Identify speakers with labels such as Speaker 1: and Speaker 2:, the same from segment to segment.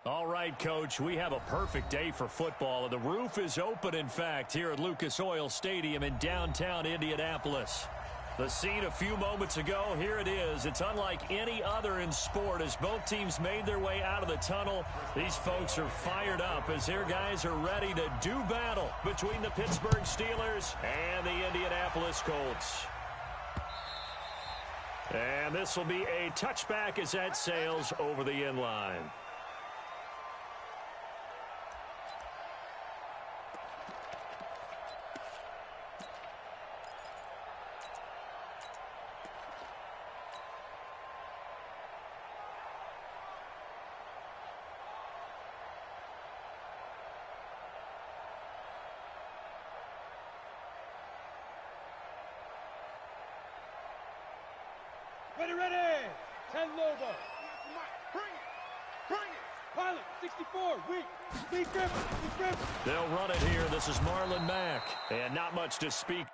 Speaker 1: All right, Coach, we have a perfect day for football. The roof is open, in fact, here at Lucas Oil Stadium in downtown Indianapolis. The scene a few moments ago, here it is. It's unlike any other in sport as both teams made their way out of the tunnel. These folks are fired up as their guys are ready to do battle between the Pittsburgh Steelers and the Indianapolis Colts. And this will be a touchback as that sails over the end line.
Speaker 2: Ready. 10 Lobo. Bring it. Pilot, 64, weak. Lee Griffin.
Speaker 1: They'll run it here. This is Marlon Mack. And not much to speak.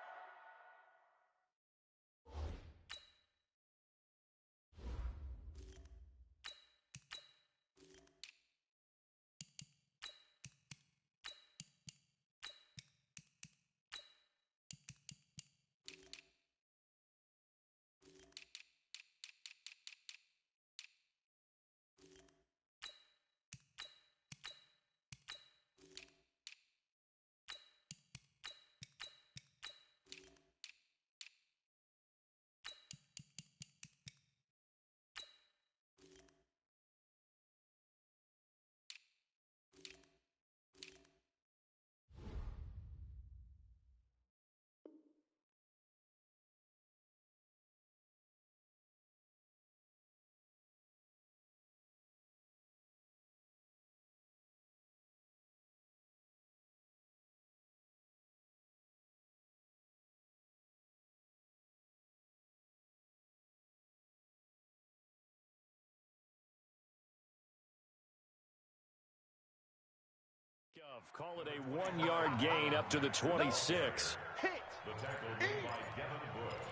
Speaker 1: Call it a 1-yard gain up to the 26.
Speaker 3: Hit. The tackle made by Devin Bush.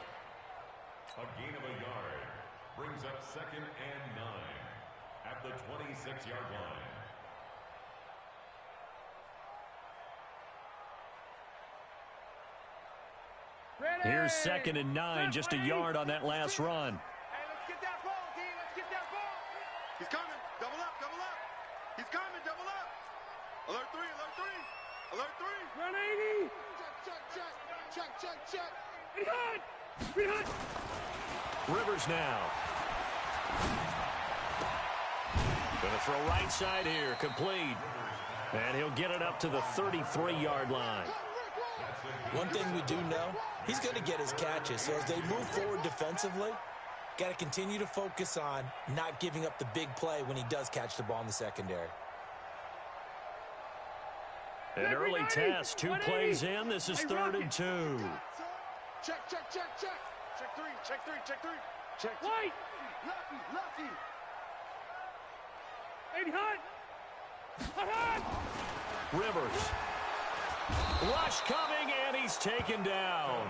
Speaker 3: A gain of a yard brings up 2nd and 9 at the 26-yard line.
Speaker 1: Here's 2nd and 9, just a yard on that last run.
Speaker 2: Hey, let's get that ball, D. Let's get that ball.
Speaker 4: He's coming. Double up. He's coming. Double up. Alert 3.
Speaker 2: Run 80. Check. Read hot.
Speaker 1: Rivers now. Going to throw right side here, complete. And he'll get it up to the 33-yard line.
Speaker 5: One thing we do know, he's going to get his catches. So as they move forward defensively, got to continue to focus on not giving up the big play when he does catch the ball in the secondary.
Speaker 1: An early test, 2 plays in. This is 3rd and 2.
Speaker 4: Check. Check three.
Speaker 2: White.
Speaker 4: Lucky.
Speaker 2: 80 hot.
Speaker 1: Rivers. Rush coming, and he's taken down.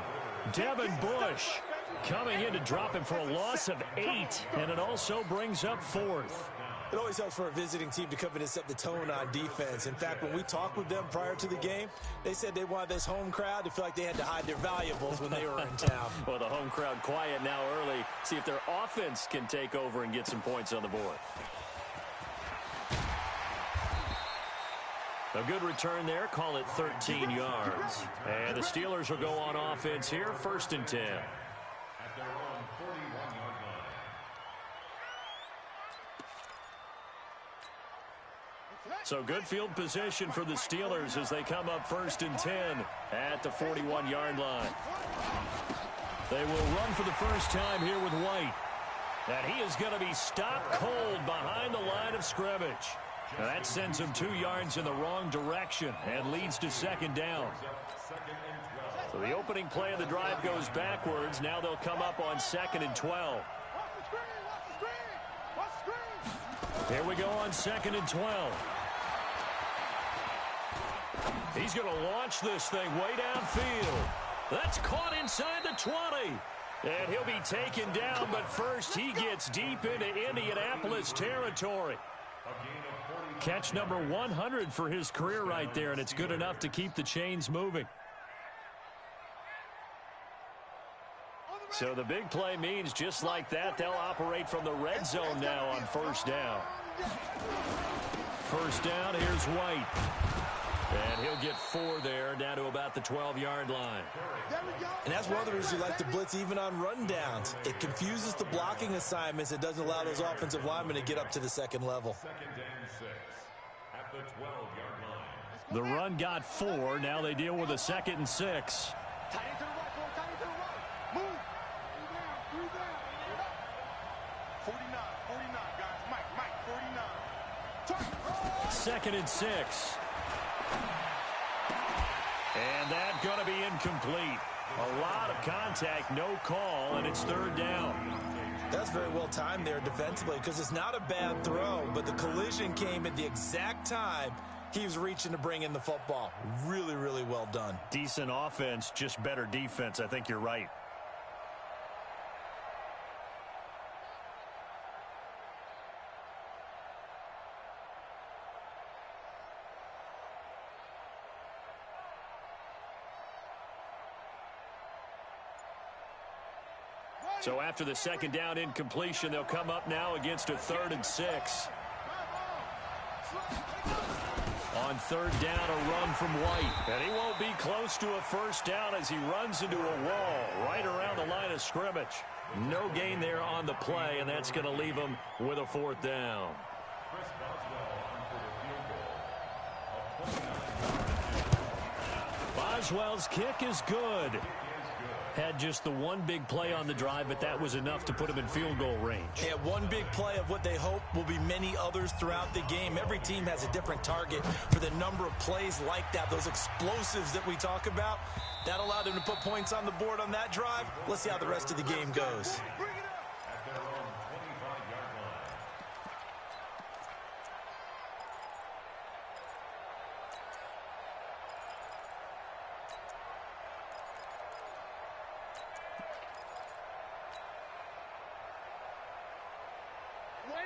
Speaker 1: Devin Bush coming in to drop him for a loss of 8, and it also brings up 4th.
Speaker 5: It always helps for a visiting team to come in and set the tone on defense. In fact, when we talked with them prior to the game, they said they wanted this home crowd to feel like they had to hide their valuables when they were in town.
Speaker 1: Well, the home crowd quiet now early. See if their offense can take over and get some points on the board. A good return there. Call it 13 yards. And the Steelers will go on offense here, 1st and 10.
Speaker 3: At their own 41-yard line.
Speaker 1: So good field position for the Steelers as they come up 1st and 10 at the 41-yard line. They will run for the first time here with White. And he is going to be stopped cold behind the line of scrimmage. Now that sends him 2 yards in the wrong direction and leads to 2nd down. So the opening play of the drive goes backwards. Now they'll come up on 2nd and 12. Here we go on 2nd and 12. He's going to launch this thing way downfield. That's caught inside the 20. And he'll be taken down, but first he gets deep into Indianapolis territory. Catch number 100 for his career right there, and it's good enough to keep the chains moving. So the big play means just like that, they'll operate from the red zone now on first down. First down, here's White. And he'll get 4 there, down to about the 12-yard line.
Speaker 5: And that's one of the reasons you like to blitz even on rundowns. It confuses the blocking assignments. It doesn't allow those offensive linemen to get up to the second level.
Speaker 3: Second and 6 at the 12-yard line.
Speaker 1: The run got 4. Now they deal with a 2nd and 6.
Speaker 4: Tight end to the right, boy. Tight end to the right. Move. 49, guys. Mike, 49.
Speaker 1: 2nd and 6. And that's going to be incomplete. A lot of contact, no call, and it's 3rd down.
Speaker 5: That's very well timed there defensively because it's not a bad throw, but the collision came at the exact time he was reaching to bring in the football. Really, really well done.
Speaker 1: Decent offense, just better defense. I think you're right. So after the 2nd down incompletion, they'll come up now against a 3rd and 6. On 3rd down, a run from White. And he won't be close to a first down as he runs into a wall right around the line of scrimmage. No gain there on the play, and that's going to leave him with a 4th down. Boswell's kick is good. Had just the one big play on the drive, but that was enough to put him in field goal range.
Speaker 5: Yeah, one big play of what they hope will be many others throughout the game. Every team has a different target for the number of plays like that, those explosives that we talk about. That allowed them to put points on the board on that drive. Let's see how the rest of the game goes.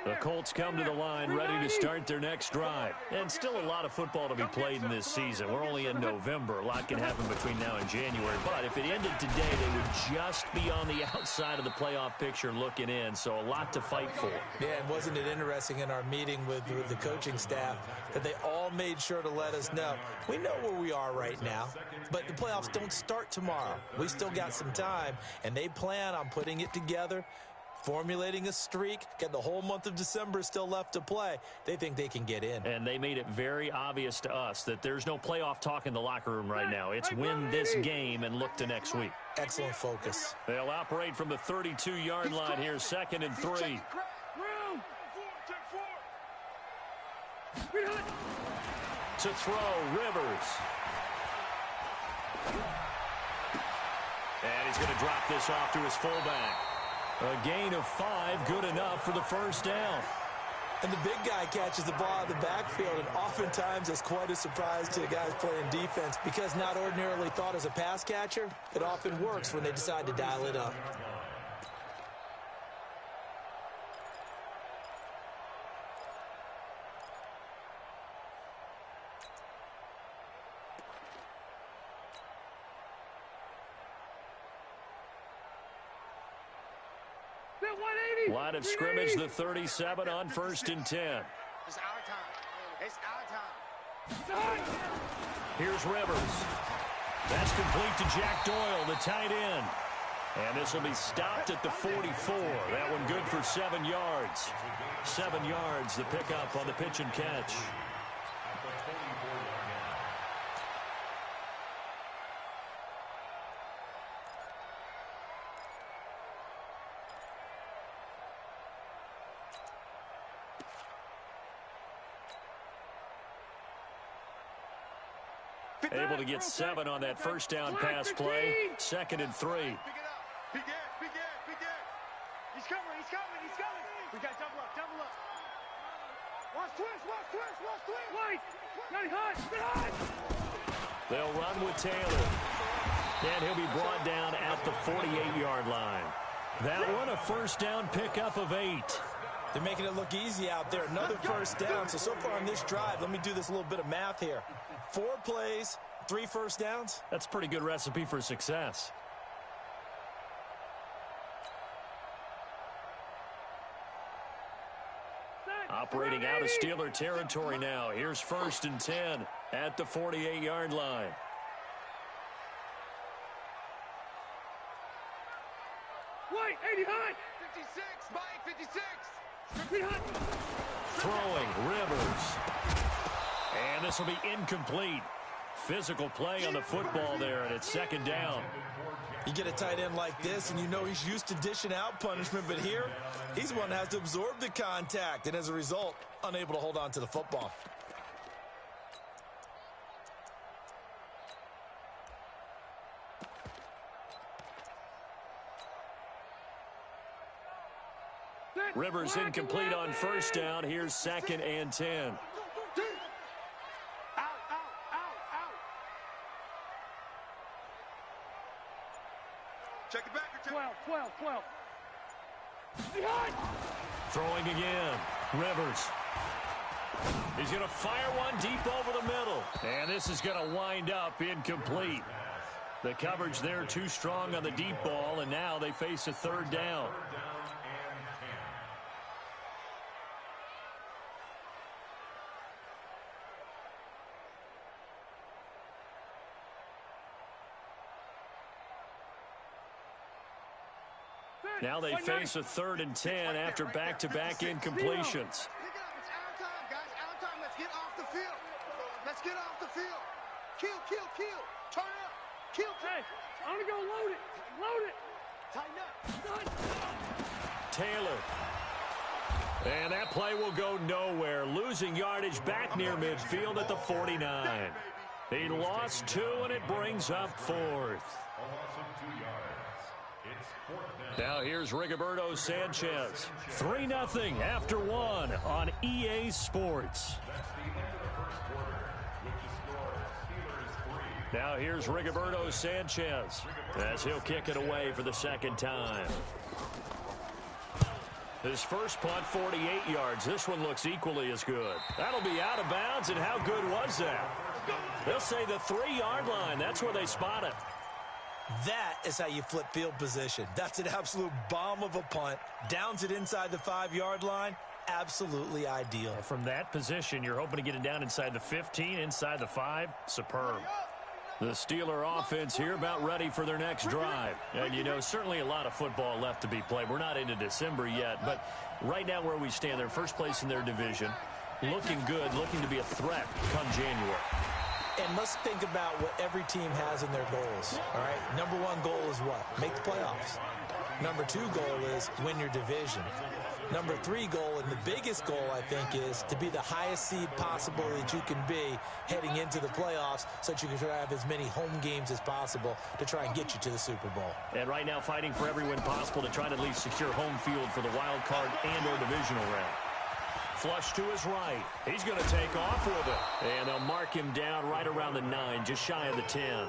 Speaker 1: The Colts come to the line ready to start their next drive. And still a lot of football to be played in this season. We're only in November. A lot can happen between now and January. But if it ended today, they would just be on the outside of the playoff picture looking in. So a lot to fight for.
Speaker 5: Yeah, and wasn't it interesting in our meeting with the coaching staff that they all made sure to let us know, we know where we are right now, but the playoffs don't start tomorrow. We still got some time, and they plan on putting it together, formulating a streak, get the whole month of December still left to play. They think they can get in.
Speaker 1: And they made it very obvious to us that there's no playoff talk in the locker room right now. It's win this game and look to next week.
Speaker 5: Excellent focus.
Speaker 1: They'll operate from the 32-yard line here, 2nd and 3. To throw, Rivers. And he's going to drop this off to his fullback. A gain of 5, good enough for the first down.
Speaker 5: And the big guy catches the ball out of the backfield, and oftentimes it's quite a surprise to the guys playing defense because not ordinarily thought as a pass catcher, it often works when they decide to dial it up.
Speaker 1: Line of scrimmage, the 37 on 1st and 10.
Speaker 4: It's our time. It's our time.
Speaker 1: Here's Rivers. That's complete to Jack Doyle, the tight end. And this will be stopped at the 44. That one good for 7 yards. 7 yards, the pickup on the pitch and catch. Able to get 7 on that first down pass play. 2nd and 3.
Speaker 4: Pick it up. Big end. He's coming. We got double up. Watch twist.
Speaker 2: White! Get hot!
Speaker 1: They'll run with Taylor. And he'll be brought down at the 48-yard line. That one a first down pickup of 8.
Speaker 5: They're making it look easy out there. Another first down. So far on this drive, let me do this little bit of math here. 4 plays, 3 first downs.
Speaker 1: That's a pretty good recipe for success. Operating out of Steeler territory now. Here's 1st and 10 at the 48-yard line.
Speaker 2: White, 80 high.
Speaker 4: 56, Mike, 56.
Speaker 1: Throwing, Rivers. And this will be incomplete. Physical play on the football there, and it's 2nd down.
Speaker 5: You get a tight end like this, and you know he's used to dishing out punishment, but here, he's the one that has to absorb the contact, and as a result, unable to hold on to the football.
Speaker 1: Rivers incomplete on 1st down. Here's 2nd and 10.
Speaker 4: Check it back.
Speaker 2: 12. Behind.
Speaker 1: Throwing again. Rivers. He's going to fire one deep over the middle. And this is going to wind up incomplete. The coverage there too strong on the deep ball, and now they face a 3rd down. Now they face a 3rd and 10 after back-to-back incompletions.
Speaker 4: It's our time, guys. Our time. Let's get off the field. Let's get off the field. Kill. Turn up. Kill.
Speaker 2: Hey, I'm going to go load it. Load it.
Speaker 4: Tighten up.
Speaker 1: Taylor. And that play will go nowhere. Losing yardage back near midfield at the 49. He lost 2, and it brings up 4th. Now here's Rigoberto Sanchez. 3-0 after 1 on EA Sports. Now here's Rigoberto Sanchez as he'll kick it away for the 2nd time. His first punt, 48 yards. This one looks equally as good. That'll be out of bounds, and how good was that? They'll say the 3-yard line. That's where they spot it.
Speaker 5: That is how you flip field position. That's an absolute bomb of a punt. Downs it inside the 5-yard line. Absolutely ideal.
Speaker 1: From that position, you're hoping to get it down inside the 15, inside the 5. Superb. The Steeler offense here about ready for their next drive. And, you know, certainly a lot of football left to be played. We're not into December yet, but right now where we stand, they're first place in their division. Looking good, looking to be a threat come January.
Speaker 5: And let's think about what every team has in their goals, all right? Number 1 goal is what? Make the playoffs. Number 2 goal is win your division. Number 3 goal, and the biggest goal, I think, is to be the highest seed possible that you can be heading into the playoffs so that you can try to have as many home games as possible to try and get you to the Super Bowl.
Speaker 1: And right now fighting for every win possible to try to at least secure home field for the wild card and or divisional round. Flush to his right. He's going to take off with it. And they'll mark him down right around the 9, just shy of the 10.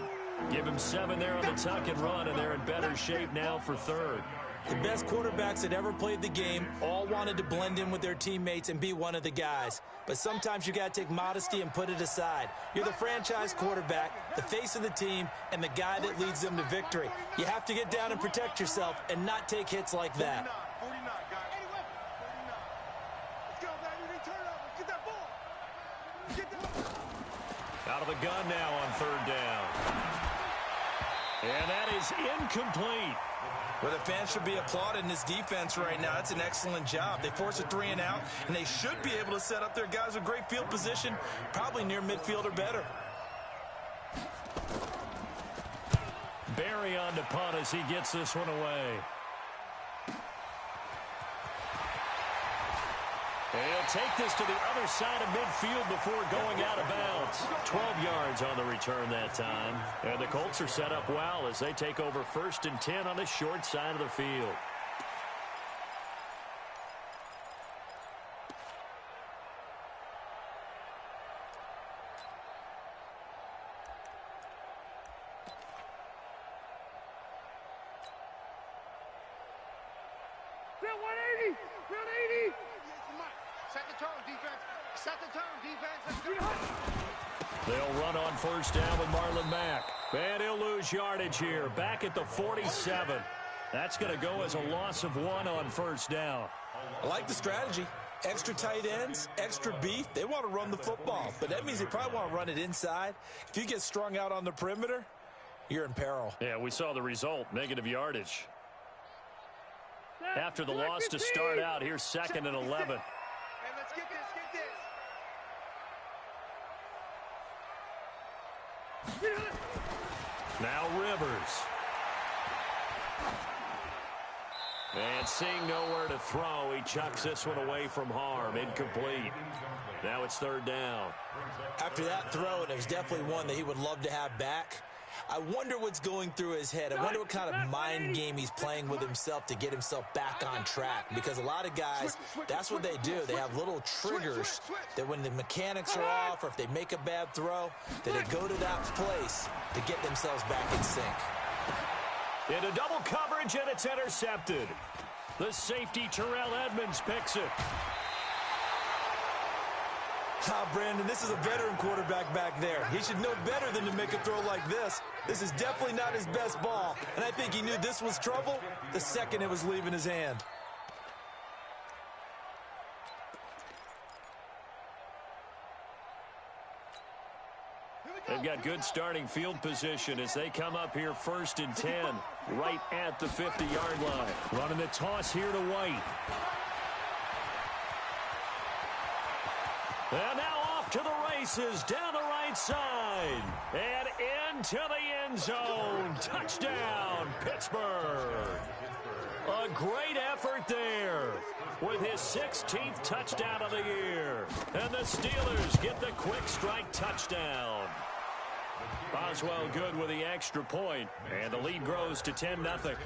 Speaker 1: Give him 7 there on the tuck and run, and they're in better shape now for 3rd.
Speaker 5: The best quarterbacks that ever played the game all wanted to blend in with their teammates and be one of the guys. But sometimes you got to take modesty and put it aside. You're the franchise quarterback, the face of the team, and the guy that leads them to victory. You have to get down and protect yourself and not take hits like that.
Speaker 4: 49, guys. 49. Let's go, baby. Turn it over. Get that ball. Get that.
Speaker 1: Out of the gun now on 3rd down. And that is incomplete.
Speaker 5: Well, the fans should be applauding this defense right now. It's an excellent job. They force a 3 and out, and they should be able to set up their guys with great field position, probably near midfield or better.
Speaker 1: Barry on to punt as he gets this one away. He'll take this to the other side of midfield before going out of bounds. 12 yards on the return that time. And the Colts are set up well as they take over 1st and 10 on the short side of the field.
Speaker 4: 180. Round 80. Set the tone, defense. Set the tone, defense. Let's go.
Speaker 1: They'll run on first down with Marlon Mack. And he'll lose yardage here. Back at the 47. That's going to go as a loss of 1 on first down.
Speaker 5: I like the strategy. Extra tight ends, extra beef. They want to run the football, but that means they probably want to run it inside. If you get strung out on the perimeter, you're in peril.
Speaker 1: Yeah, we saw the result, negative yardage. After the loss to start out, here's 2nd and 11.
Speaker 4: Hey, let's get this,
Speaker 1: Now Rivers. And seeing nowhere to throw, he chucks this one away from harm. Incomplete. Now it's 3rd down.
Speaker 5: After that throw, and it was definitely one that he would love to have back, I wonder what's going through his head. I wonder what kind of mind game he's playing with himself to get himself back on track. Because a lot of guys, that's what they do. They have little triggers that when the mechanics are off or if they make a bad throw, that they go to that place to get themselves back in sync.
Speaker 1: Into double coverage, and it's intercepted. The safety, Terrell Edmonds, picks it.
Speaker 5: Brandon, this is a veteran quarterback back there. He should know better than to make a throw like this. This is definitely not his best ball, and I think he knew this was trouble the second it was leaving his hand.
Speaker 1: They've got good starting field position as they come up here 1st and 10, right at the 50-yard line. Running the toss here to White. And now off to the races, down the right side, and into the end zone. Touchdown, Pittsburgh. A great effort there with his 16th touchdown of the year. And the Steelers get the quick strike touchdown. Boswell good with the extra point, and the lead grows to 10-0.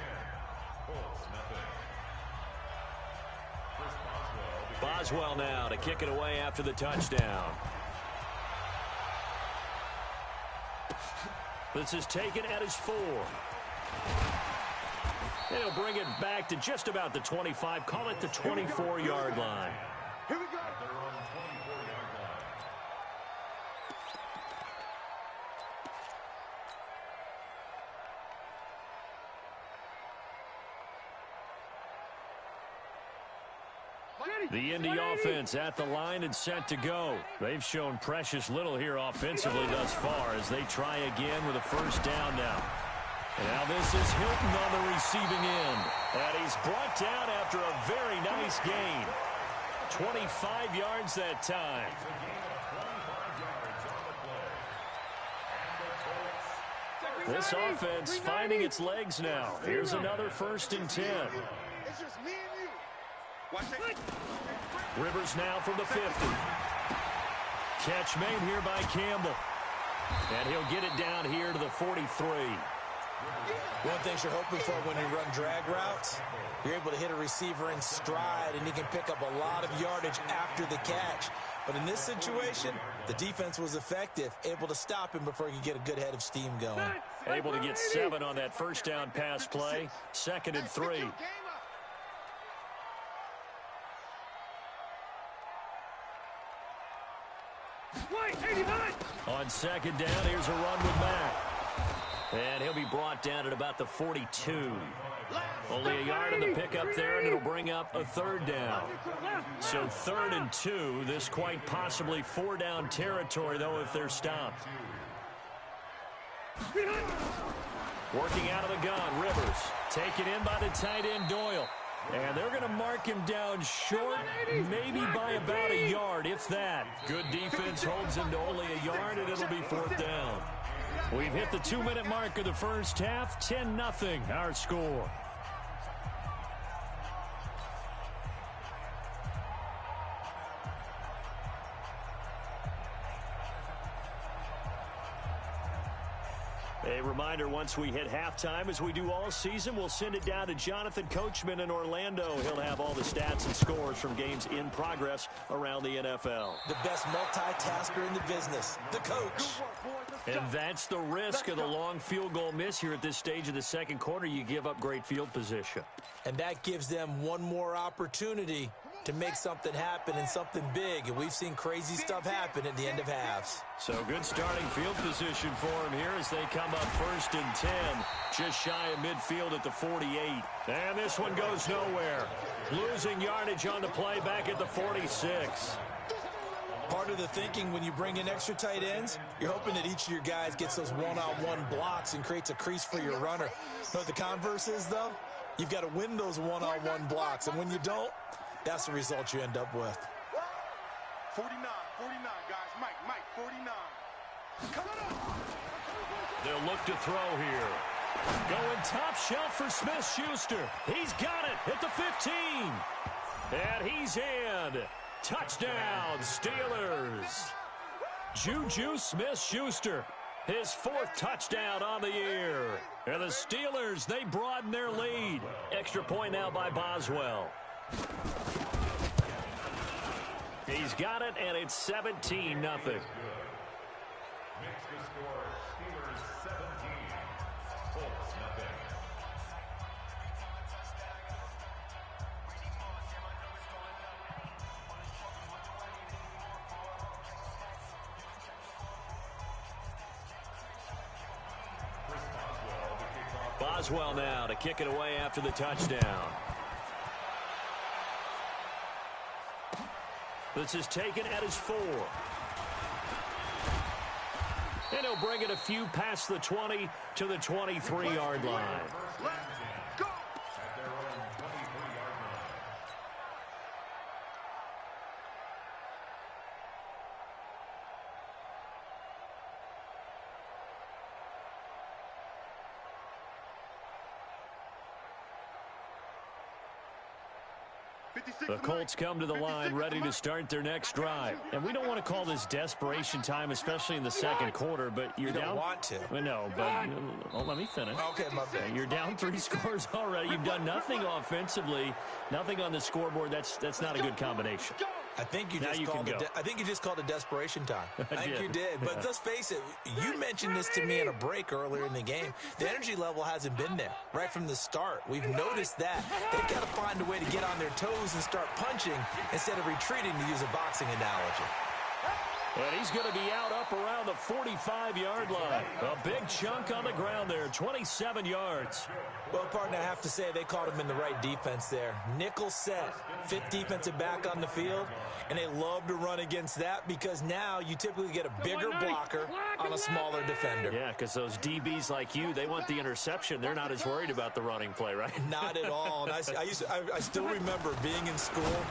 Speaker 1: Boswell now to kick it away after the touchdown. This is taken at his 4. And he'll bring it back to just about the 25. Call it the 24-yard line.
Speaker 4: Here we go.
Speaker 1: The Indy offense at the line and set to go. They've shown precious little here offensively thus far as they try again with a first down now. And now this is Hilton on the receiving end. And he's brought down after a very nice gain. 25 yards that time. This offense finding its legs now. Here's another 1st and 10.
Speaker 4: It's just me and you. Watch it.
Speaker 1: Rivers now from the 50. Catch made here by Campbell. And he'll get it down here to the 43.
Speaker 5: One thing you're hoping for when you run drag routes, you're able to hit a receiver in stride, and he can pick up a lot of yardage after the catch. But in this situation, the defense was effective, able to stop him before he could get a good head of steam going.
Speaker 1: Able to get 7 on that first down pass play. 2nd and 3. On 2nd down, here's a run with Mack. And he'll be brought down at about the 42. Only a yard in the pickup there, and it'll bring up a 3rd down. So 3rd and 2. This quite possibly 4-down territory, though, if they're stopped. Working out of the gun, Rivers. Taken in by the tight end, Doyle. And they're going to mark him down short, maybe by about a yard, if that. Good defense holds him to only a yard, and it'll be 4th down. We've hit the 2-minute mark of the first half. 10-0, our score. A reminder, once we hit halftime, as we do all season, we'll send it down to Jonathan Coachman in Orlando. He'll have all the stats and scores from games in progress around the NFL.
Speaker 5: The best multitasker in the business, the coach.
Speaker 1: And that's the risk of the long field goal miss here at this stage of the second quarter. You give up great field position.
Speaker 5: And that gives them one more opportunity to make something happen and something big. And we've seen crazy stuff happen at the end of halves.
Speaker 1: So good starting field position for them here as they come up 1st and 10. Just shy of midfield at the 48. And this one goes nowhere. Losing yardage on the play back at the 46.
Speaker 5: Part of the thinking when you bring in extra tight ends, you're hoping that each of your guys gets those one-on-one blocks and creates a crease for your runner. You know what the converse is, though? You've got to win those one-on-one blocks. And when you don't, that's the result you end up with.
Speaker 4: 49, guys. Mike, 49. Coming up.
Speaker 1: They'll look to throw here. Going top shelf for Smith-Schuster. He's got it at the 15. And he's in. Touchdown, Steelers. Juju Smith-Schuster, his 4th touchdown on the year. And the Steelers, they broaden their lead. Extra point now by Boswell. He's got it, and it's 17-0.
Speaker 3: Makes the score Steelers 17, Colts nothing.
Speaker 1: Boswell now to kick it away after the touchdown. This is taken at his 4. And he'll bring it a few past the 20 to the 23-yard line.
Speaker 4: Let's go.
Speaker 3: At their own 23-yard line.
Speaker 1: The Colts come to the line ready to start their next drive. And we don't want to call this desperation time, especially in the second quarter, but you're
Speaker 5: You don't
Speaker 1: down.
Speaker 5: want to.
Speaker 1: No, but let me finish.
Speaker 5: Okay, my bad.
Speaker 1: You're down 3 scores already. You've done nothing offensively, nothing on the scoreboard. That's not a good combination.
Speaker 5: I think you
Speaker 1: Now
Speaker 5: just
Speaker 1: you
Speaker 5: called
Speaker 1: can
Speaker 5: it.
Speaker 1: go.
Speaker 5: I think you just called it desperation time. I think
Speaker 1: did.
Speaker 5: you did. But let's face it. You mentioned this to me in a break earlier in the game. The energy level hasn't been there right from the start. We've noticed that they've got to find a way to get on their toes and start punching instead of retreating, to use a boxing analogy.
Speaker 1: And he's going to be out up around the 45-yard line. A big chunk on the ground there, 27 yards.
Speaker 5: Well, partner, I have to say they caught him in the right defense there. Nickel set, 5th defensive back on the field, and they love to run against that because now you typically get a bigger blocker on a smaller defender.
Speaker 1: Yeah, because those DBs like you, they want the interception. They're not as worried about the running play, right?
Speaker 5: Not at all. And I still remember being in school,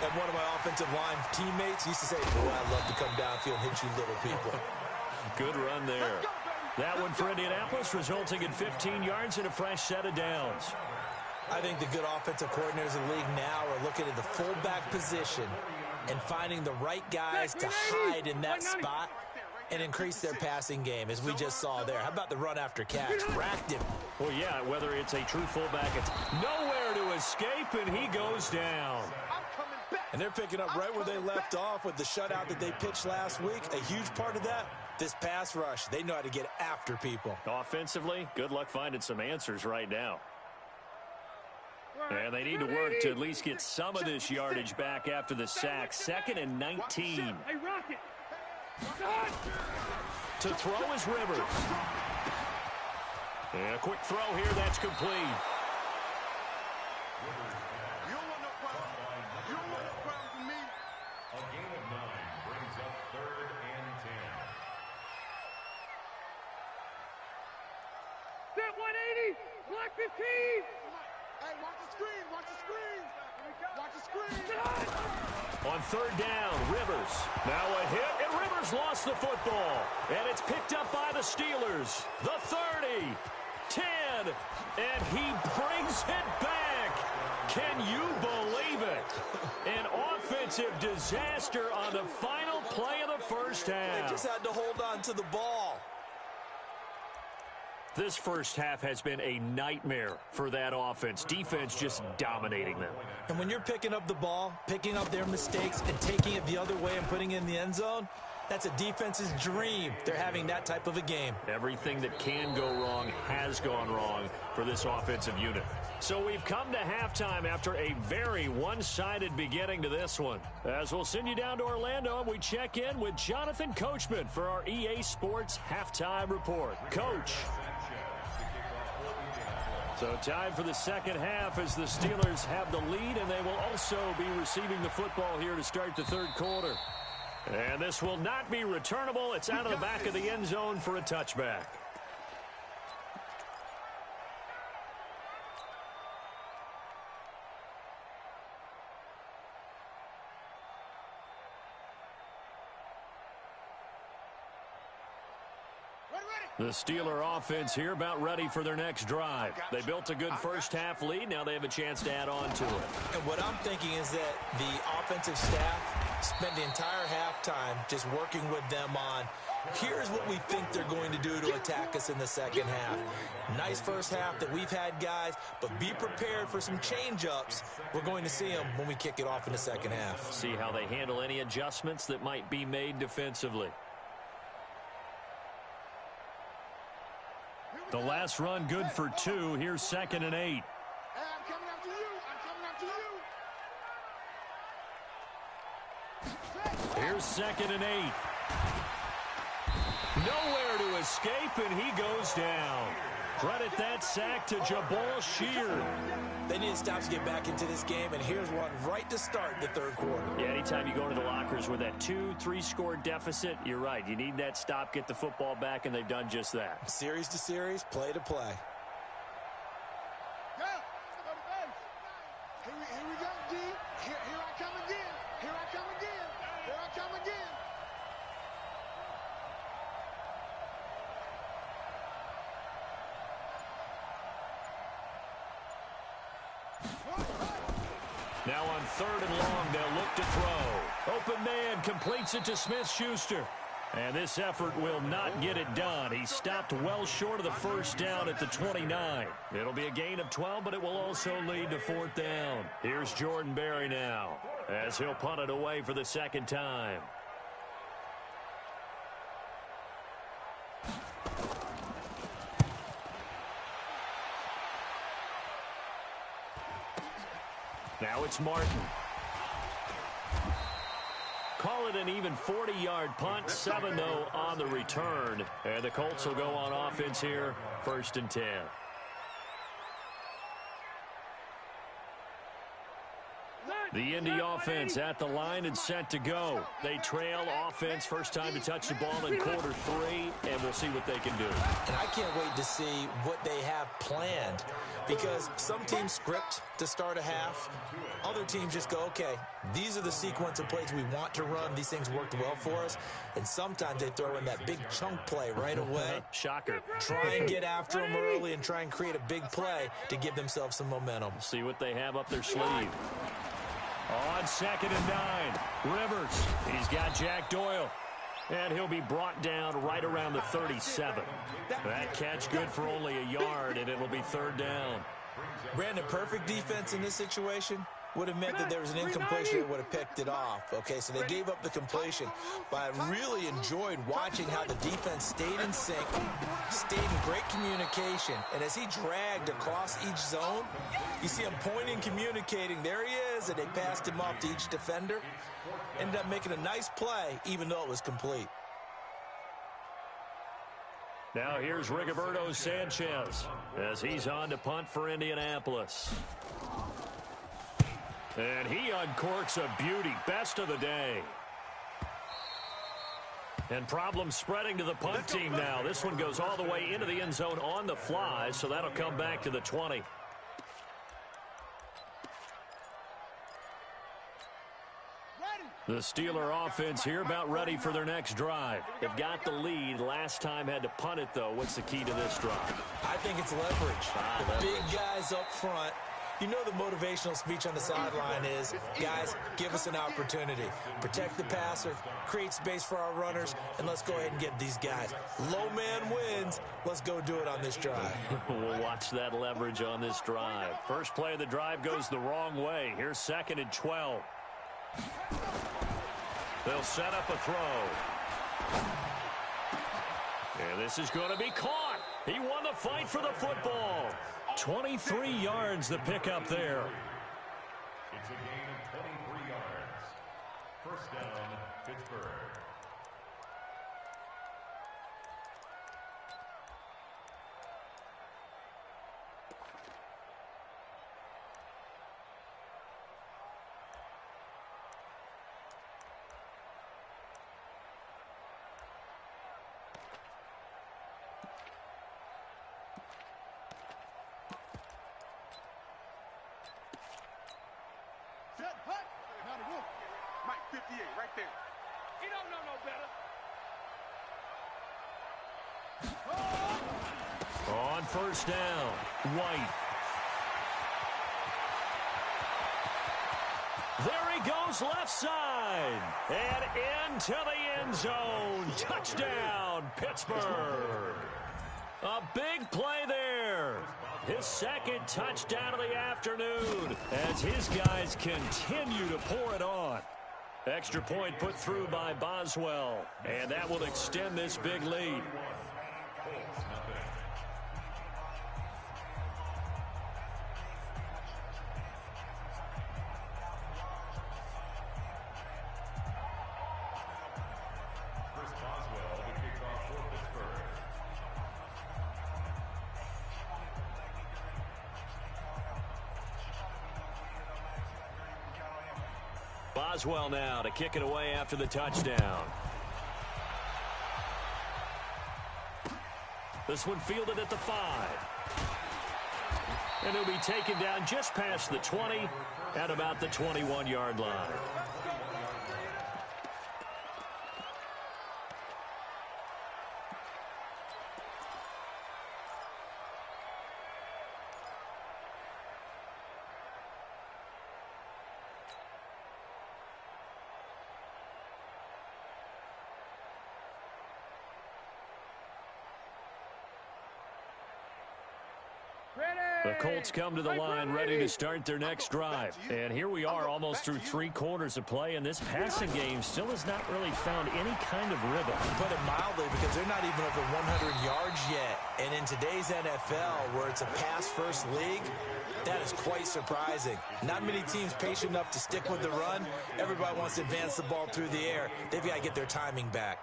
Speaker 5: and one of my offensive line teammates used to say, boy, I'd love to come downfield and hit you little people.
Speaker 1: Good run there. That one for Indianapolis, resulting in 15 yards and a fresh set of downs.
Speaker 5: I think the good offensive coordinators in the league now are looking at the fullback position and finding the right guys to hide in that spot and increase their passing game, as we just saw there. How about the run after catch? Racked him.
Speaker 1: Well, yeah, whether it's a true fullback, it's nowhere to escape, and he goes down.
Speaker 5: And they're picking up right where they left off with the shutout that they pitched last week. A huge part of that, this pass rush. They know how to get after people.
Speaker 1: Offensively, good luck finding some answers right now. And they need to work to at least get some of this yardage back after the sack. 2nd and 19.
Speaker 2: Hey, Rocket.
Speaker 1: To throw is Rivers. And a quick throw here, that's complete.
Speaker 4: You don't want no problem. You don't want no problem with me.
Speaker 3: A gain of 9 brings up 3rd and 10.
Speaker 2: Set 180. Block 15.
Speaker 4: Hey, watch the screen. Watch the screen. Watch the screen.
Speaker 1: On 3rd down, Rivers. Now a hit, and Rivers lost the football. And it's picked up by the Steelers. The 30, 10, and he brings it back. Can you believe it? An offensive disaster on the final play of the first
Speaker 5: They
Speaker 1: half.
Speaker 5: just had to hold on to the ball.
Speaker 1: This first half has been a nightmare for that offense. Defense just dominating them.
Speaker 5: And when you're picking up the ball, picking up their mistakes, and taking it the other way and putting it in the end zone, that's a defense's dream. They're having that type of a game.
Speaker 1: Everything that can go wrong has gone wrong for this offensive unit. So we've come to halftime after a very one-sided beginning to this one. As we'll send you down to Orlando, and we check in with Jonathan Coachman for our EA Sports Halftime Report. Coach. So time for the second half as the Steelers have the lead, and they will also be receiving the football here to start the third quarter. And this will not be returnable. It's out of the back of the end zone for a touchback. The Steeler offense here about ready for their next drive. They built a good first half lead. Now they have a chance to add on to it.
Speaker 5: And what I'm thinking is that the offensive staff spent the entire halftime just working with them on, here's what we think they're going to do to attack us in the second half. Nice first half that we've had, guys, but be prepared for some change-ups. We're going to see them when we kick it off in the second half.
Speaker 1: See how they handle any adjustments that might be made defensively. The last run good for 2. Here's 2nd and 8.
Speaker 4: Hey, I'm coming after you. I'm coming after you.
Speaker 1: Here's 2nd and 8. Nowhere to escape, and he goes down. Credit that sack to Jabal Sheard.
Speaker 5: They need to stop to get back into this game, and here's one right to start the third quarter.
Speaker 1: Yeah, anytime you go into the lockers with that 2-3 score deficit, you're right. You need that stop, get the football back, and they've done just that.
Speaker 5: Series to series, play to play.
Speaker 4: Go. Here we go, D. Here I come again. Here I come again. Here I come again.
Speaker 1: Now on 3rd and long, they'll look to throw. Open man completes it to Smith-Schuster. And this effort will not get it done. He stopped well short of the first down at the 29. It'll be a gain of 12, but it will also lead to 4th down. Here's Jordan Berry now as he'll punt it away for the second time. Now it's Martin. Call it an even 40-yard punt, 7-0 on the return. And the Colts will go on offense here, 1st and 10. The Indy offense at the line and set to go. They trail offense, first time to touch the ball in quarter 3, and we'll see what they can do.
Speaker 5: And I can't wait to see what they have planned, because some teams script to start a half. Other teams just go, okay, these are the sequence of plays we want to run. These things worked well for us. And sometimes they throw in that big chunk play right away.
Speaker 1: Shocker.
Speaker 5: Try and get after them early and try and create a big play to give themselves some momentum.
Speaker 1: See what they have up their sleeve. On 2nd and 9, Rivers. He's got Jack Doyle. And he'll be brought down right around the 37. That catch good for only a yard, and it'll be 3rd down.
Speaker 5: Brandon, perfect defense in this situation would have meant that there was an incompletion that would have picked it off. Okay, so they gave up the completion. But I really enjoyed watching how the defense stayed in sync, stayed in great communication. And as he dragged across each zone, you see him pointing, communicating. There he is, and they passed him off to each defender. Ended up making a nice play, even though it was complete.
Speaker 1: Now here's Rigoberto Sanchez as he's on to punt for Indianapolis. And he uncorks a beauty. Best of the day. And problems spreading to the punt team now. This one goes all the way into the end zone on the fly, so that'll come back to the 20. The Steeler offense here about ready for their next drive. They've got the lead. Last time had to punt it, though. What's the key to this drive?
Speaker 5: I think it's leverage. The big guys up front You know the motivational speech on the sideline is, guys, give us an opportunity. Protect the passer, create space for our runners, and let's go ahead and get these guys. Low man wins. Let's go do it on this drive.
Speaker 1: We'll watch that leverage on this drive. First play of the drive goes the wrong way. Here's 2nd and 12. They'll set up a throw. And this is going to be caught. He won the fight for the football. 23 yards the pickup there.
Speaker 3: It's a gain of 23 yards. First down, Pittsburgh.
Speaker 4: Mike 58, right there. He don't know no better.
Speaker 1: On first down, White. There he goes left side. And into the end zone. Touchdown, Pittsburgh. A big play there. His 2nd touchdown of the afternoon as his guys continue to pour it on. Extra point put through by Boswell, and that will extend this big lead. Boswell now to kick it away after the touchdown. This one fielded at the 5. And he'll be taken down just past the 20 at about the 21-yard line. The Colts come to the line ready to start their next drive. And here we are almost through 3 quarters of play, and this passing game still has not really found any kind of rhythm.
Speaker 5: To put it mildly, because they're not even over 100 yards yet. And in today's NFL, where it's a pass-first league, that is quite surprising. Not many teams patient enough to stick with the run. Everybody wants to advance the ball through the air. They've got to get their timing back.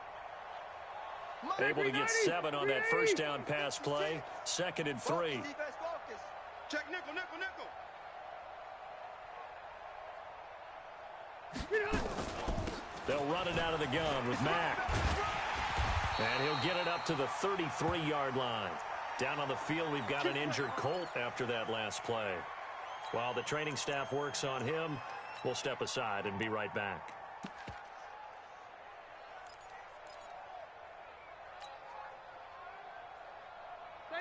Speaker 1: Able to get 7 on that first down pass play. 2nd and 3.
Speaker 4: Check nickel, nickel, nickel.
Speaker 1: They'll run it out of the gun with Mack. And he'll get it up to the 33-yard line. Down on the field, we've got an injured Colt after that last play. While the training staff works on him, we'll step aside and be right back.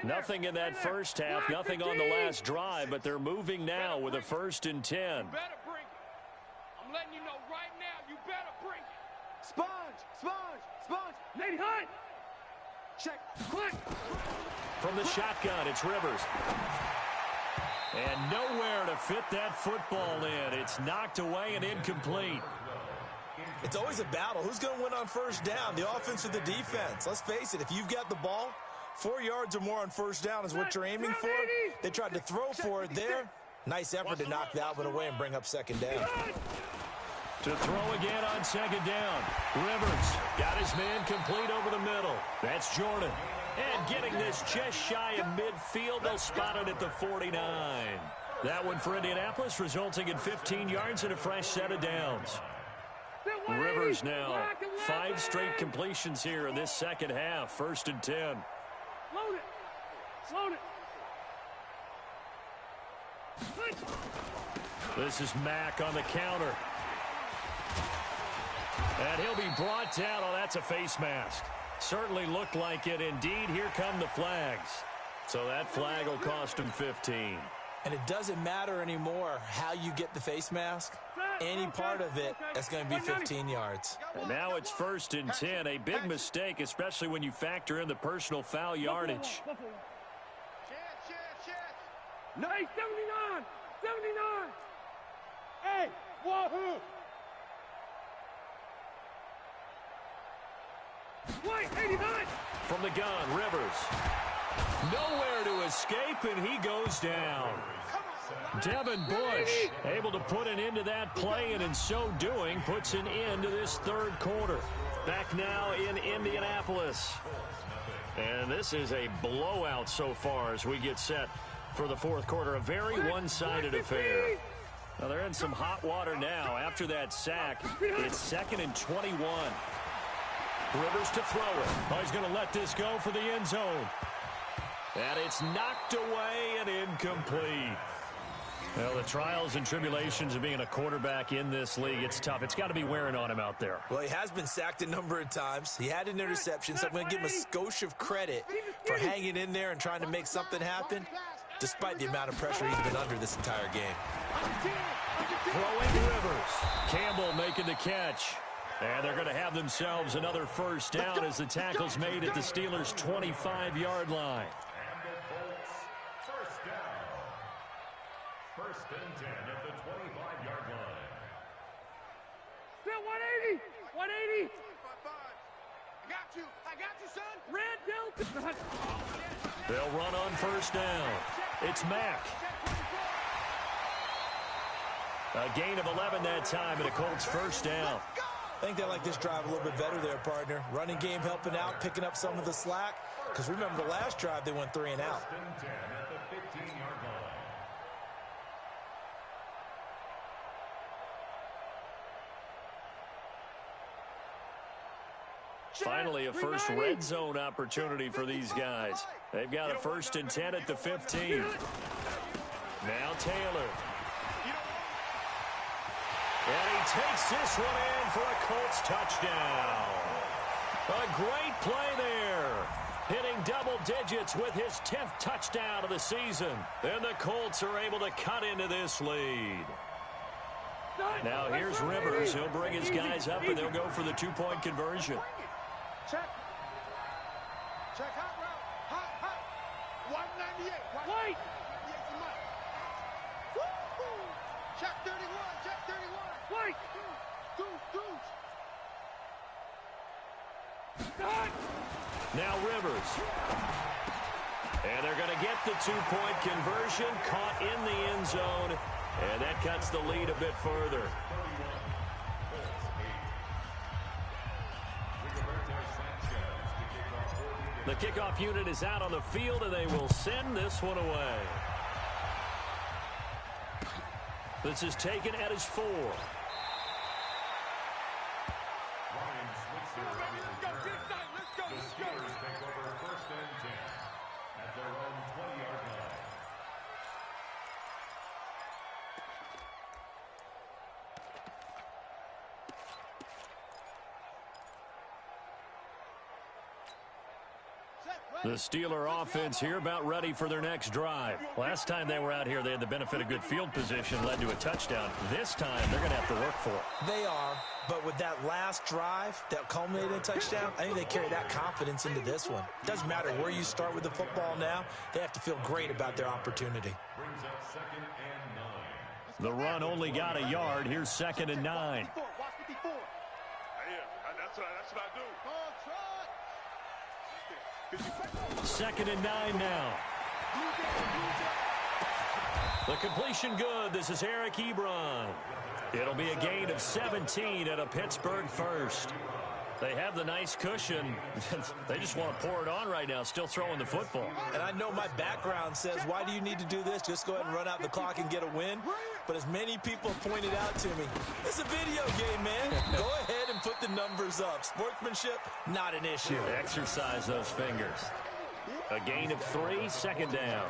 Speaker 1: Nothing in that first half, nothing on the last drive, but they're moving now with a 1st and 10.
Speaker 4: You better bring it. I'm letting you know right now, you better bring it. Sponge, sponge, sponge. Lady Hunt. Check, quick.
Speaker 1: From the shotgun, it's Rivers. And nowhere to fit that football in. It's knocked away and incomplete.
Speaker 5: It's always a battle. Who's going to win on first down, the offense or the defense? Let's face it, if you've got the ball, 4 yards or more on first down is what you're aiming for. They tried to throw for it there. Nice effort to knock that one away and bring up 2nd down.
Speaker 1: To throw again on 2nd down. Rivers got his man complete over the middle. That's Jordan. And getting this just shy of midfield, they'll spot it at the 49. That one for Indianapolis, resulting in 15 yards and a fresh set of downs. Rivers now 5 straight completions here in this second half. 1st and 10.
Speaker 2: Load it. Load it.
Speaker 1: This is Mack on the counter. And he'll be brought down. Oh, that's a face mask. Certainly looked like it. Indeed, here come the flags. So that flag will cost him 15.
Speaker 5: And it doesn't matter anymore how you get the face mask. Any part of it, that's going to be 15 yards.
Speaker 1: And now it's 1st and 10. A big mistake, especially when you factor in the personal foul yardage.
Speaker 2: Nice, 79! 79! Hey, wahoo! White, 89!
Speaker 1: From the gun, Rivers. Nowhere to escape, and he goes down. Devin Bush able to put an end to that play, and in so doing, puts an end to this 3rd quarter. Back now in Indianapolis. And this is a blowout so far as we get set for the 4th quarter. A very one-sided affair. Now they're in some hot water now. After that sack, it's 2nd and 21. Rivers to throw it. Oh, he's going to let this go for the end zone. And it's knocked away and incomplete. Well, the trials and tribulations of being a quarterback in this league, it's tough. It's got to be wearing on him out there.
Speaker 5: Well, he has been sacked a number of times. He had an interception, so I'm going to give him a skosh of credit for hanging in there and trying to make something happen, despite the amount of pressure he's been under this entire game.
Speaker 1: Throwing Rivers. Campbell making the catch. And they're going to have themselves another 1st down as the tackle's made at the Steelers' 25-yard line.
Speaker 3: First down. 1st and 10 at the 25-yard line.
Speaker 2: Still 180! 180!
Speaker 4: I got you, son.
Speaker 2: Red Delta!
Speaker 1: They'll run on 1st down. It's Mack. A gain of 11 that time, and a Colts 1st down.
Speaker 5: I think they like this drive a little bit better there, partner. Running game helping out, picking up some of the slack. Because remember, the last drive, they went 3 and out.
Speaker 3: 1st and 10 at the 15-yard line.
Speaker 1: Finally, a first red zone opportunity for these guys. They've got a 1st and 10 at the 15. Now Taylor. And he takes this one in for a Colts touchdown. A great play there. Hitting double digits with his 10th touchdown of the season. And the Colts are able to cut into this lead. Now here's Rivers. He'll bring his guys up, and they'll go for the 2-point conversion.
Speaker 4: Check. Check, hot route. Hot. 198.
Speaker 2: White!
Speaker 4: Check 31. Check 31.
Speaker 2: White!
Speaker 4: Deuce.
Speaker 1: Now Rivers. And they're going to get the 2-point conversion, caught in the end zone, and that cuts the lead a bit further. The kickoff unit is out on the field, and they will send this one away. This is taken at his 4.
Speaker 3: The Steelers take over 1st and 10 at their own 20-yard line.
Speaker 1: The Steeler offense here about ready for their next drive. Last time they were out here, they had the benefit of good field position, led to a touchdown. This time, they're going to have to work for it.
Speaker 5: They are, but with that last drive that culminated in a touchdown, I think they carry that confidence into this one. Doesn't matter where you start with the football now, they have to feel great about their opportunity.
Speaker 3: Brings up 2nd and 9.
Speaker 1: The run only got a yard. Here's 2nd and 9.
Speaker 4: Watch 54.
Speaker 6: That's what I do.
Speaker 1: 2nd and 9 now. The completion good. This is Eric Ebron. It'll be a gain of 17 at a Pittsburgh 1st. They have the nice cushion. They just want to pour it on right now, still throwing the football.
Speaker 5: And I know my background says, why do you need to do this? Just go ahead and run out the clock and get a win. But as many people have pointed out to me, it's a video game, man. Go ahead and put the numbers up. Sportsmanship, not an issue.
Speaker 1: Exercise those fingers. A gain of 3, 2nd down.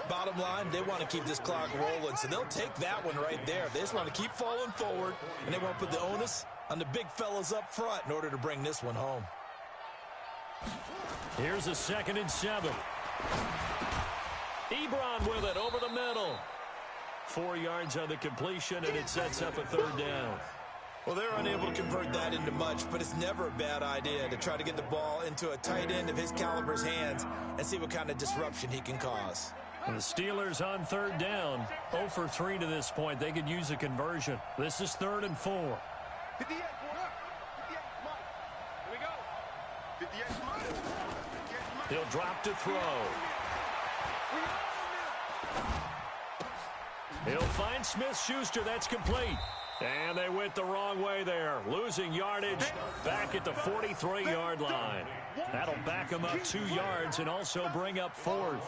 Speaker 5: Bottom line, they want to keep this clock rolling, so they'll take that one right there. They just want to keep falling forward, and they want to put the onus on the big fellas up front in order to bring this one home.
Speaker 1: Here's a 2nd and 7. Ebron with it over the middle. 4 yards on the completion, and it sets up a third down.
Speaker 5: Well, they're unable to convert that into much, but it's never a bad idea to try to get the ball into a tight end of his caliber's hands and see what kind of disruption he can cause.
Speaker 1: And the Steelers on third down, 0 for 3 to this point. They could use a conversion. This is 3rd and 4.
Speaker 4: 58, boy. 58, Mike. Here we go. 58, Mike. 58, Mike.
Speaker 1: He'll drop to throw. He'll find Smith-Schuster. That's complete. And they went the wrong way there, losing yardage back at the 43-yard line. That'll back them up 2 yards and also bring up 4th.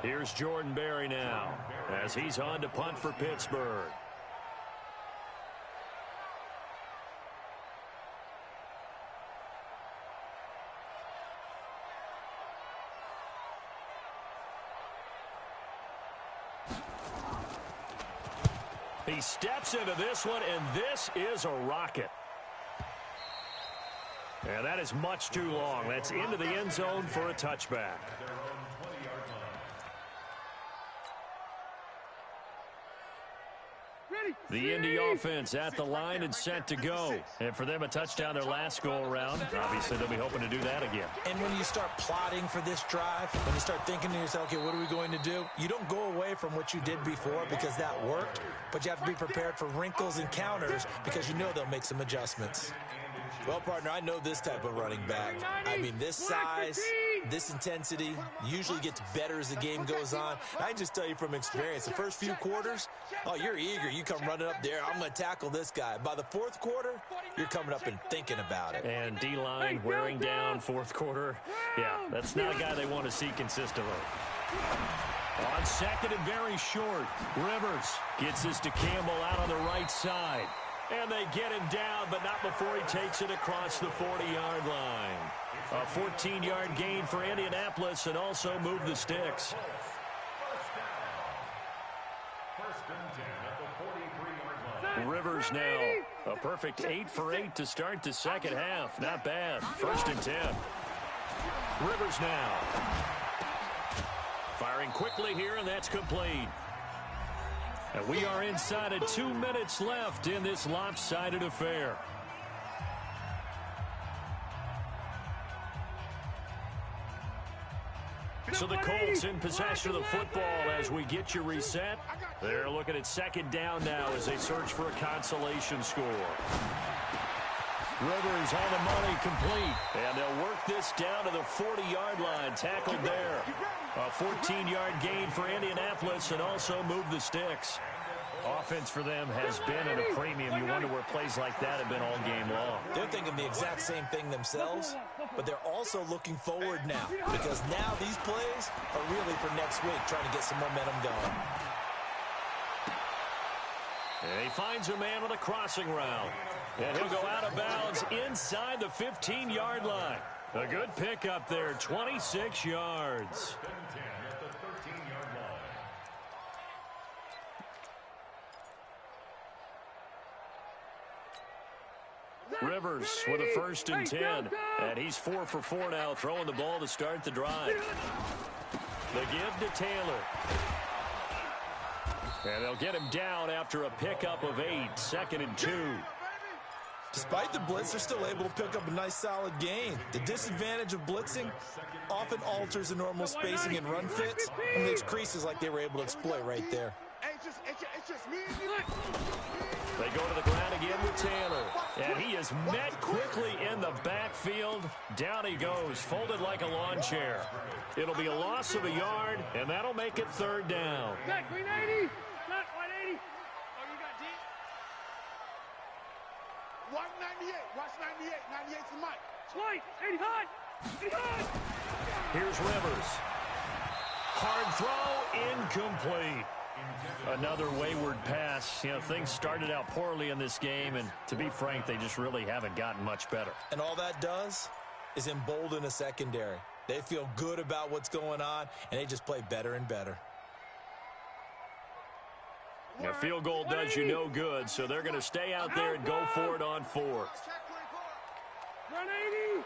Speaker 1: Here's Jordan Berry now as he's on to punt for Pittsburgh. He steps into this one, and this is a rocket. And that is much too long. That's into the end zone for a touchback. The Indy offense at the line and set to go. And for them, a touchdown their last go-around. Obviously, they'll be hoping to do that again.
Speaker 5: And when you start plotting for this drive, when you start thinking to yourself, okay, what are we going to do? You don't go away from what you did before because that worked, but you have to be prepared for wrinkles and counters because you know they'll make some adjustments. Well, partner, I know this type of running back. I mean, this size, this intensity usually gets better as the game goes on. I can just tell you from experience, the first few quarters, oh, you're eager. You come running up there, I'm going to tackle this guy. By the 4th quarter, you're coming up and thinking about it.
Speaker 1: And D-line wearing down 4th quarter. Yeah, that's not a guy they want to see consistently. On second and very short, Rivers gets this to Campbell out on the right side. And they get him down, but not before he takes it across the 40-yard line. A 14-yard gain for Indianapolis and also move the sticks. Rivers now a perfect 8 for 8 to start the second half. Not bad. 1st and 10. Rivers now firing quickly here, and that's complete. And we are inside of 2 minutes left in this lopsided affair. So the Colts in possession of the football as we get you reset. They're looking at 2nd down now as they search for a consolation score. Rivers on the money, complete. And they'll work this down to the 40-yard line. Tackled there. A 14-yard gain for Indianapolis and also move the sticks. Offense for them has been at a premium. You wonder where plays like that have been all game long.
Speaker 5: They're thinking the exact same thing themselves, but they're also looking forward now because now these plays are really for next week, trying to get some momentum going.
Speaker 1: And he finds a man on a crossing route. And he'll go out of bounds inside the 15-yard line. A good pickup there, 26 yards. Rivers with a 1st and 10. And he's 4 for 4 now, throwing the ball to start the drive. The give to Taylor. And they'll get him down after a pickup of 8, 2nd and 2.
Speaker 5: Despite the blitz, they're still able to pick up a nice, solid gain. The disadvantage of blitzing often alters the normal spacing and run fits and makes creases like they were able to exploit right there.
Speaker 4: It's just me and you.
Speaker 1: They go to the ground again with Taylor. And he is met quickly in the backfield. Down he goes, folded like a lawn chair. It'll be a loss of a yard, and that'll make it 3rd down.
Speaker 2: Back, green 80. Not 180. Oh, you got deep.
Speaker 4: Watch 98. Watch 98. 98's the mic.
Speaker 2: Slight. 80 hot. 80 hot.
Speaker 1: Here's Rivers. Hard throw, incomplete. Another wayward pass. You know, things started out poorly in this game, and to be frank, they just really haven't gotten much better.
Speaker 5: And all that does is embolden a secondary. They feel good about what's going on, and they just play better and better.
Speaker 1: A field goal does you no good, so they're going to stay out there and go for it on 4th.
Speaker 2: 180.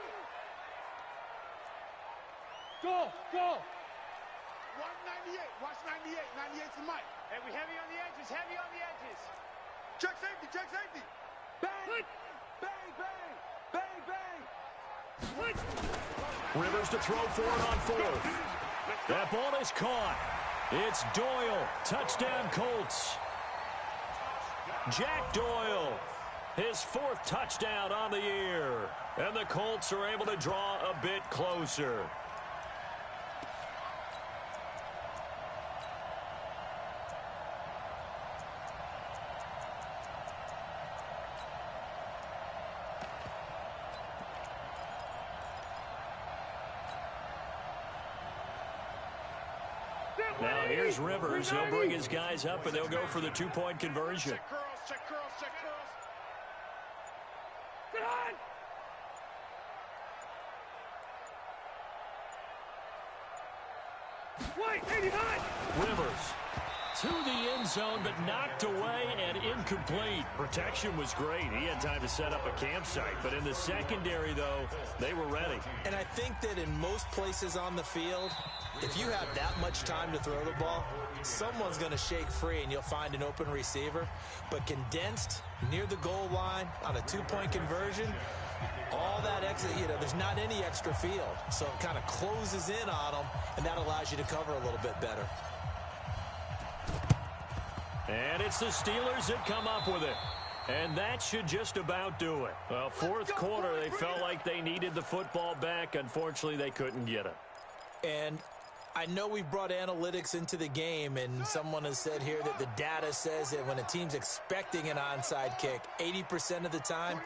Speaker 2: Go, go.
Speaker 4: Watch 98. Watch 98. 98's the mic.
Speaker 7: Hey, we heavy on the edges. Heavy on the edges.
Speaker 4: Check safety. Check safety.
Speaker 2: Bang. Bang, bang. Bang, bang.
Speaker 1: Rivers to throw for it on fourth. That ball is caught. It's Doyle. Touchdown, Colts. Jack Doyle, his fourth touchdown on the year. And the Colts are able to draw a bit closer. Now here's Rivers. He'll bring his guys up, and they'll go for the two-point conversion.
Speaker 4: Check curls. Check curls. Check curls.
Speaker 2: Get on. White, 89.
Speaker 1: Rivers to the end zone, but knocked away and incomplete. Protection was great. He had time to set up a campsite, but in the secondary, though, they were ready.
Speaker 5: And I think that in most places on the field, if you have that much time to throw the ball, someone's going to shake free and you'll find an open receiver. But condensed near the goal line on a two-point conversion, all that extra, there's not any extra field. So it kind of closes in on them, and that allows you to cover a little bit better.
Speaker 1: And it's the Steelers that come up with it. And that should just about do it. Well, fourth quarter, they felt like they needed the football back. Unfortunately, they couldn't get it.
Speaker 5: And I know we brought analytics into the game, and someone has said here that the data says that when a team's expecting an onside kick, 80% of the time,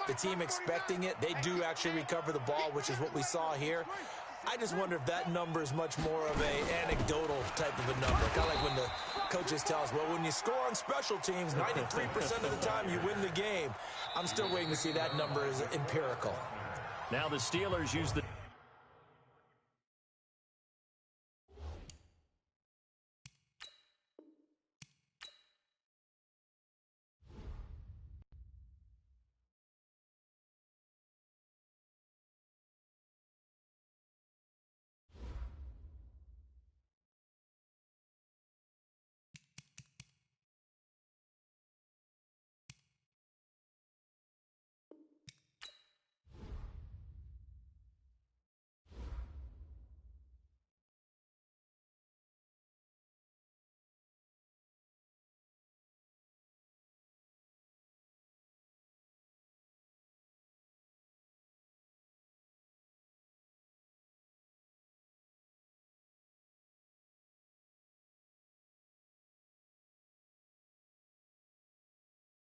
Speaker 5: the team expecting it, they do actually recover the ball, which is what we saw here. I just wonder if that number is much more of an anecdotal type of a number. Kind of like when the coaches tell us, well, when you score on special teams, 93% of the time you win the game. I'm still waiting to see that number is empirical.
Speaker 1: Now the Steelers use the